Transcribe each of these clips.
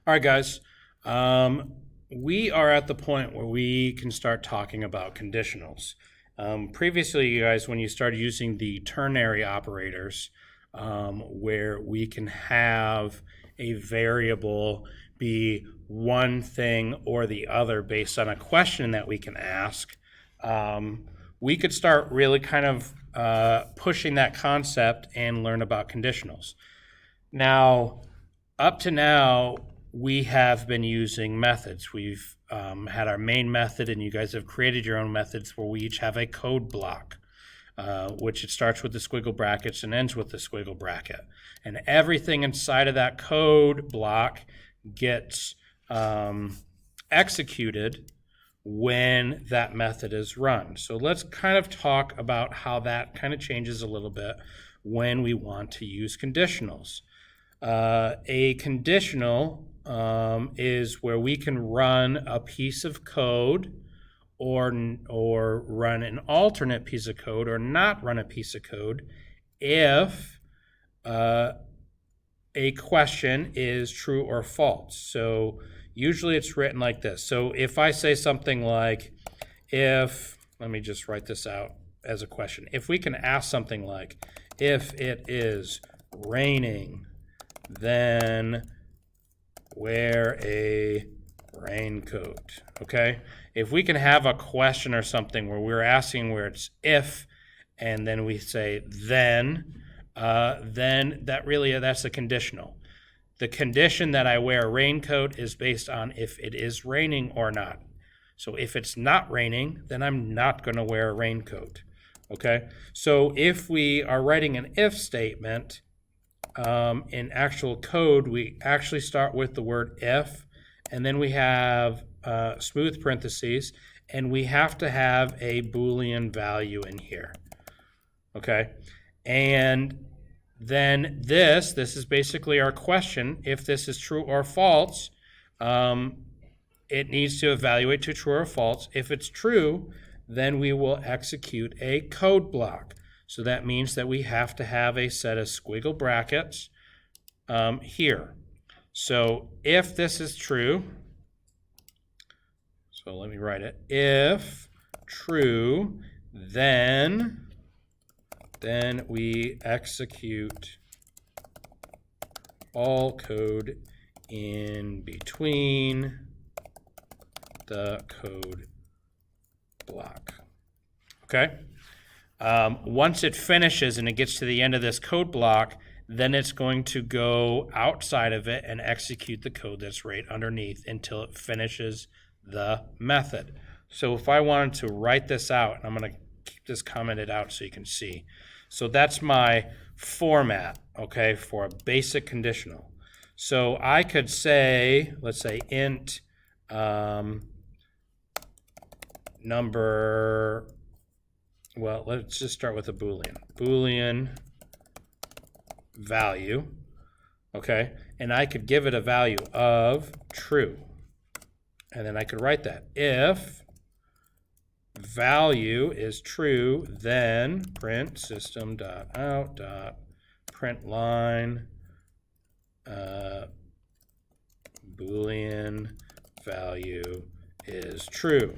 All right, guys. We are at the point where we can start talking about conditionals. Previously, you guys, when you started using the ternary operators, where we can have a variable be one thing or the other based on a question that we can ask, we could start really kind of pushing that concept and learn about conditionals. Now, up to now, we have been using methods. We've had our main method, and you guys have created your own methods where we each have a code block, which it starts with the squiggle brackets and ends with the squiggle bracket. And everything inside of that code block gets executed when that method is run. So let's kind of talk about how that kind of changes a little bit when we want to use conditionals. A conditional is where we can run a piece of code or run an alternate piece of code or not run a piece of code if a question is true or false. So usually it's written like this. So if I say something like, let me just write this out as a question. If we can ask something like, if it is raining, then wear a raincoat, okay? If we can have a question or something where we're asking where it's if, and then we say then that's a conditional. The condition that I wear a raincoat is based on if it is raining or not. So if it's not raining, then I'm not going to wear a raincoat, okay? So if we are writing an if statement, in actual code, we actually start with the word if, and then we have smooth parentheses, and we have to have a Boolean value in here, okay? And then this is basically our question. If this is true or false, it needs to evaluate to true or false. If it's true, then we will execute a code block. So that means that we have to have a set of squiggle brackets here. So if this is true, so let me write it. If true, then we execute all code in between the code block. Okay? Once it finishes and it gets to the end of this code block, then it's going to go outside of it and execute the code that's right underneath until it finishes the method. So if I wanted to write this out, and I'm going to keep this commented out so you can see. So that's my format, okay, for a basic conditional. So I could say, let's say int number. Well, let's just start with a Boolean. Boolean value, okay? And I could give it a value of true. And then I could write that. If value is true, then print system.out.println Boolean value is true.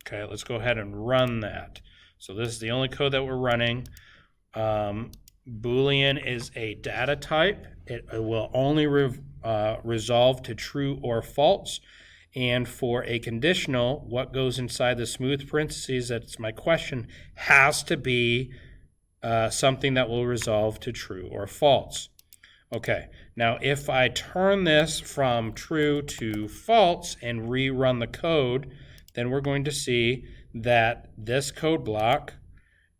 Okay, let's go ahead and run that. So this is the only code that we're running. Boolean is a data type. It will only resolve to true or false. And for a conditional, what goes inside the smooth parentheses, that's my question, has to be something that will resolve to true or false. Okay, now if I turn this from true to false and rerun the code, then we're going to see that this code block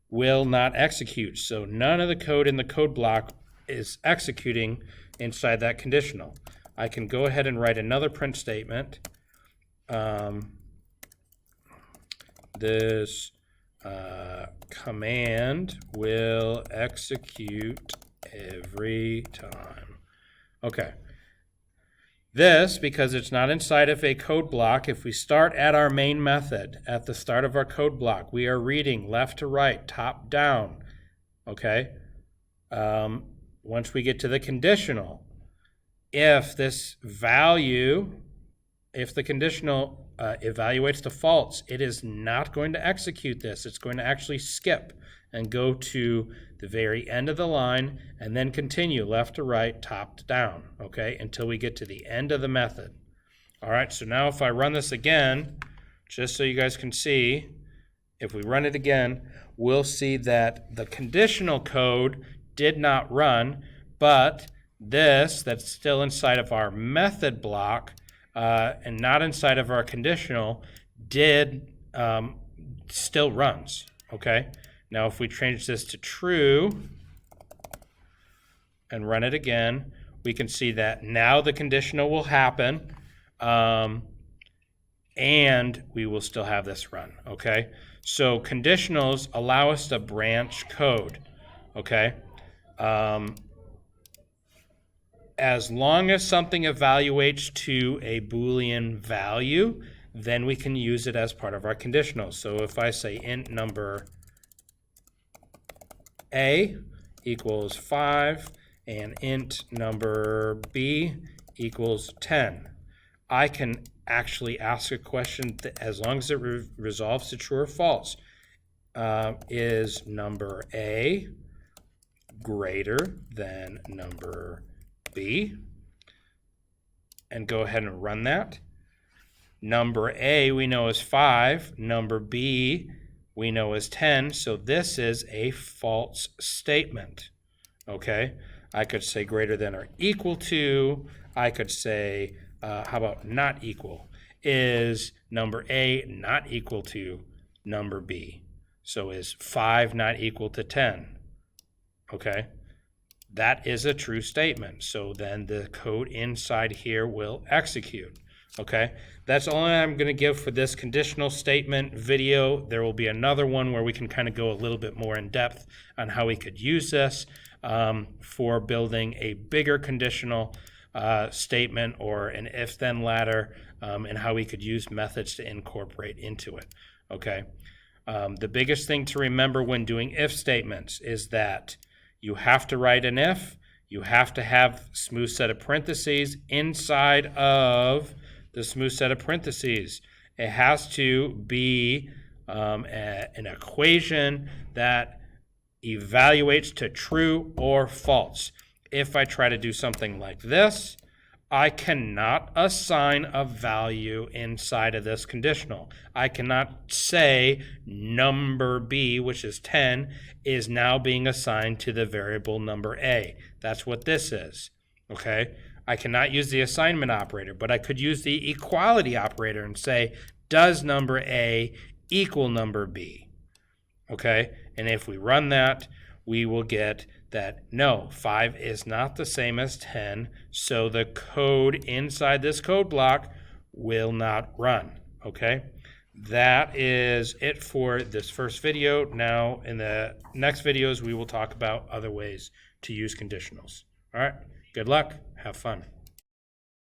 will not execute. So none of the code in the code block is executing inside that conditional. I can go ahead and write another print statement. This command will execute every time. Okay. This, because it's not inside of a code block, if we start at our main method, at the start of our code block, we are reading left to right, top down, okay? Once we get to the conditional, if this value, if the conditional evaluates to false, it is not going to execute this. It's going to actually skip and go to the very end of the line and then continue left to right, top to down, okay, until we get to the end of the method. All right, so now if I run this again, just so you guys can see, if we run it again, we'll see that the conditional code did not run, but this, that's still inside of our method block and not inside of our conditional, did still runs, okay? Now if we change this to true and run it again, we can see that now the conditional will happen and we will still have this run, okay? So conditionals allow us to branch code, okay? As long as something evaluates to a Boolean value, then we can use it as part of our conditionals. So if I say int number A equals 5 and int number B equals 10, I can actually ask a question that, as long as it resolves to true or false, is number A greater than number B? And go ahead and run that. Number A we know is 5, number B we know is 10, so this is a false statement, okay? I could say greater than or equal to, I could say, how about not equal? Is number A not equal to number B? So is 5 not equal to 10? Okay, that is a true statement. So then the code inside here will execute. Okay, that's all I'm going to give for this conditional statement video. There will be another one where we can kind of go a little bit more in depth on how we could use this for building a bigger conditional statement or an if-then ladder, and how we could use methods to incorporate into it. Okay, the biggest thing to remember when doing if statements is that you have to write an if, you have to have smooth set of parentheses inside of the smooth set of parentheses. It has to be an equation that evaluates to true or false. If I try to do something like this, I cannot assign a value inside of this conditional. I cannot say number B, which is 10, is now being assigned to the variable number A. That's what this is, okay? I cannot use the assignment operator, but I could use the equality operator and say, does number A equal number B? Okay, and if we run that, we will get that no, 5 is not the same as 10, so the code inside this code block will not run, okay? That is it for this first video. Now, in the next videos, we will talk about other ways to use conditionals. All right, good luck, have fun.